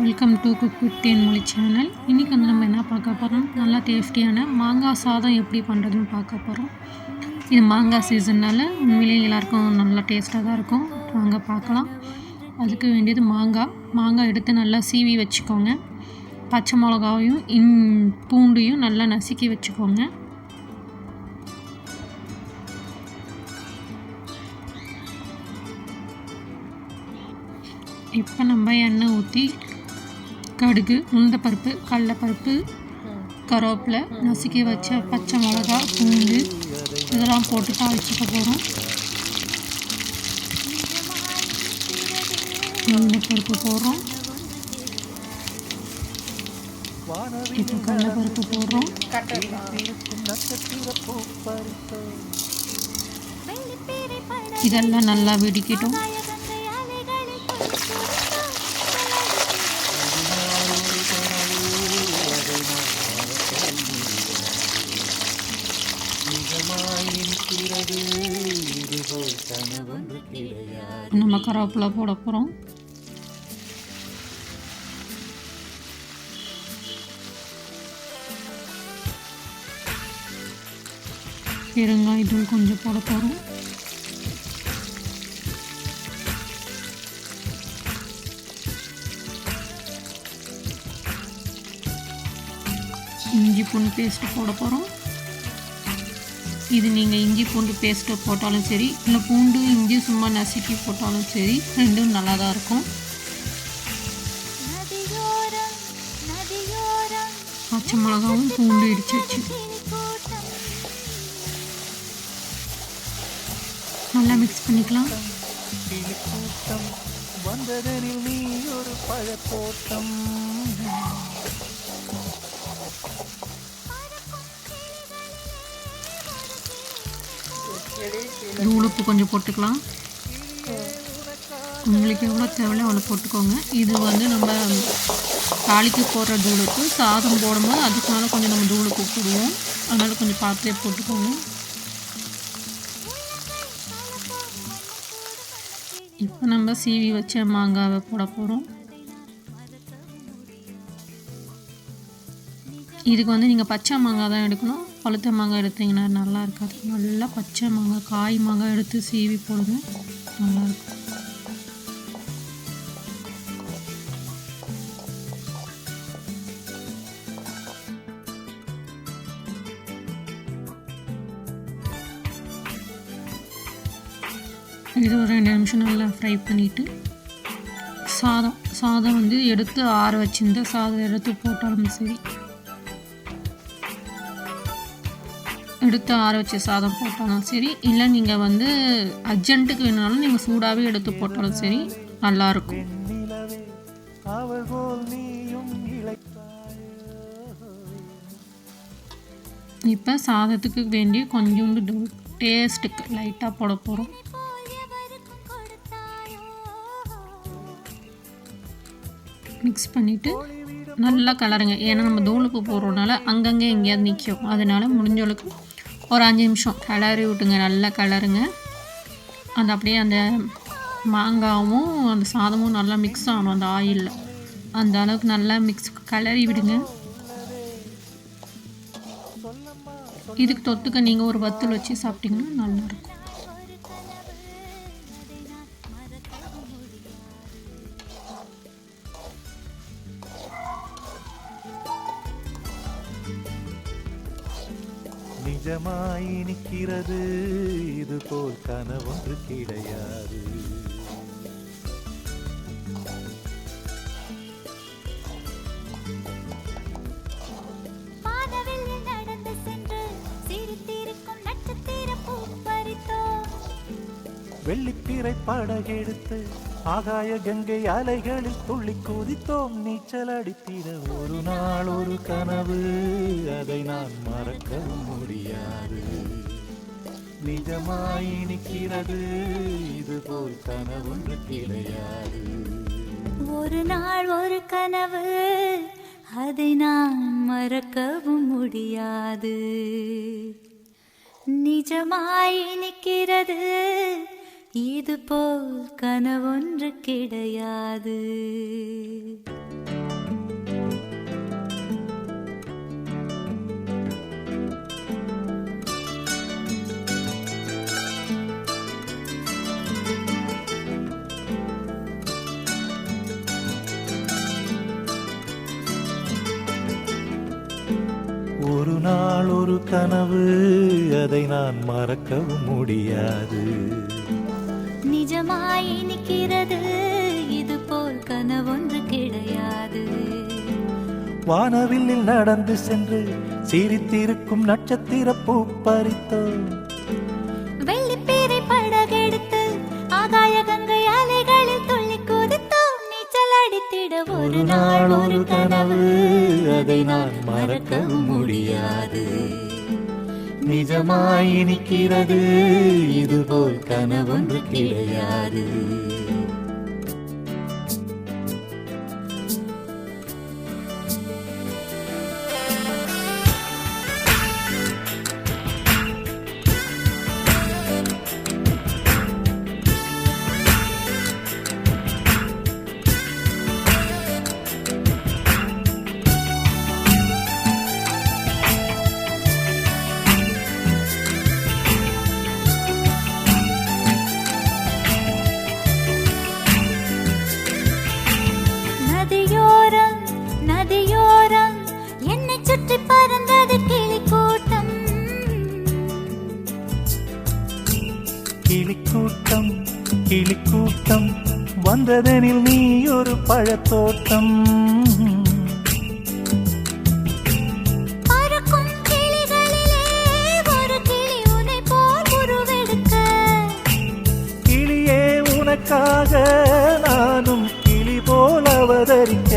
Welcome to cook with Thenmozhi channel. இன்றைக்கி வந்து நம்ம என்ன பார்க்க போகிறோம், நல்லா டேஸ்டியான மாங்காய் சாதம் எப்படி பண்ணுறதுன்னு பார்க்க போகிறோம். இது மாங்காய் சீசன்னால் உண்மையிலேயே எல்லாேருக்கும் நல்லா டேஸ்ட்டாக தான் இருக்கும். வாங்க பார்க்கலாம். அதுக்கு வேண்டியது மாங்காய் எடுத்து நல்லா சீவி வச்சுக்கோங்க. பச்சை மிளகாவையும் பூண்டையும் நல்லா நசுக்கி வச்சுக்கோங்க. இப்போ நம்ம எண்ணெய் ஊற்றி கடுகு, உளுந்தப்பருப்பு, கடலைப்பருப்பு, கருவேப்பிலை, நசுக்கி வச்ச பச்சை மிளகா, பூண்டு இதெல்லாம் போட்டு தாளிச்சுக்க போகிறோம். உளுந்தப்பருப்பு போடுறோம். இப்போ கடலைப்பருப்பு போடுறோம். இதெல்லாம் நல்லா வெடிக்கட்டும். நம்ம கருவேப்பிலை போட போகிறோம். பெருங்காயத்தூள் கொஞ்சம் போட போகிறோம். இஞ்சி பூண்டு பேஸ்ட்டு போட போகிறோம். இது நீங்கள் இஞ்சி பூண்டு பேஸ்ட்டு போட்டாலும் சரி, இல்லை பூண்டு இஞ்சி சும்மா நசுக்கி போட்டாலும் சரி, ரெண்டும் நல்லா தான் இருக்கும். பச்சை மிளகாவும் பூண்டு இடிச்சு வச்சு நல்லா மிக்ஸ் பண்ணிக்கலாம். தூளுப்பு கொஞ்சம் போட்டுக்கலாம். உங்களுக்கு எவ்வளோ தேவையோ அவ்வளோ போட்டுக்கோங்க. இது வந்து நம்ம தாளிக்கு போடுற தூளுப்பு. சாதம் போடும்போது அதுக்கு மேலே கொஞ்சம் நம்ம தூளுப்பு போடுவோம். அதனால் கொஞ்சம் பார்த்துட்டே போட்டுக்கோங்க. இப்போ நம்ம சீவி வச்ச மாங்காவை போட போகிறோம். இதுக்கு வந்து நீங்கள் பச்சை மாங்காய் தான் எடுக்கணும். பழுத்த மாங்காய் எடுத்தீங்கன்னா நல்லா இருக்காது. நல்லா பச்சை மாங்காய், காய் மாங்காய் எடுத்து சீவி போடுங்க, நல்லாயிருக்கும். இது ஒரு 2 நிமிஷம் நல்லா ஃப்ரை பண்ணிவிட்டு சாதம் வந்து எடுத்து ஆற வச்சுருந்த சாதம் எடுத்து போட்டாலும் சரி, எடுத்து ஆற வச்ச சாதம் போட்டாலும் சரி, இல்லை நீங்கள் வந்து அர்ஜென்ட்டுக்கு வேணுனாலும் நீங்கள் சூடாகவே எடுத்து போட்டாலும் சரி, நல்லாயிருக்கும். இப்போ சாதத்துக்கு வேண்டிய கொஞ்சோண்டு டேஸ்ட்டுக்கு லைட்டாக போட போகிறோம். மிக்ஸ் பண்ணிவிட்டு நல்லா கலருங்க. ஏன்னா நம்ம தூளுப்பு போடுறதுனால அங்கங்கே எங்கேயாவது நிற்கும். அதனால் முடிஞ்சளவுக்கு ஒரு 5 நிமிஷம் கிளறி விட்டுங்க. நல்லா கிளறுங்க. அது அப்படியே அந்த மாங்காவும் அந்த சாதமும் நல்லா மிக்ஸ் ஆகணும் அந்த ஆயிலில். அந்த அளவுக்கு நல்லா கிளறி விடுங்க. இதுக்கு தொட்டுக்க நீங்கள் ஒரு வத்தல் வச்சு சாப்பிட்டிங்கன்னா நல்லாயிருக்கும். நிஜமாய் நிற்கிறது, இது போல் கனவொன்று கிடையாது. வெள்ளிப்பிறை படகெடுத்து ஆகாய கங்கை அலைகளில் துள்ளி குதித்தோம். நீச்சல் அடித்திட ஒரு நாள் ஒரு கனவு, அதை நான் மறக்க முடியாது. நிஜமாய் நிற்கிறது, இது போல் கனவொன்று கிடையாது. ஒரு நாள் ஒரு கனவு, அதை நான் மறக்கவும் முடியாது. நிஜமாய் நிற்கிறது, இது போல் கனவொன்று கிடையாது. கனவு, அதை நான் மறக்கவும் முடியாது. நிஜமாய் இனிக்கிறது, இது போல் கனவொன்று கிடையாது. வானவில்லில் நடந்து சென்று சிரித்திருக்கும் நட்சத்திர பூ பறித்தோம். வெள்ளிப்பீரை படகெடுத்து ஆகாய கங்கை அலைகளில் துள்ளி குதித்தோம். நீச்சல் அடித்திட ஒரு நாள் ஒரு கனவு, அதை நான் மறக்கவும் முடியாது. நிஜமாய் இனிக்கிறது, இதுபோல் கனவொன்று கிடையாது. நதியோரம் நதியோரம் என்னை சுற்றி பறந்தது கிளிக்கூட்டம். கிளிக்கூட்டம் கிளிக்கூட்டம் வந்ததெனில் நீ ஒரு பழத்தோட்டம். பறக்கும் கிளிகளிலே ஒரு கிளி உன்னை போல் உருவெடுக்க. கிளியே உனக்காக நானும் கிளி போல் அவதரிக்க.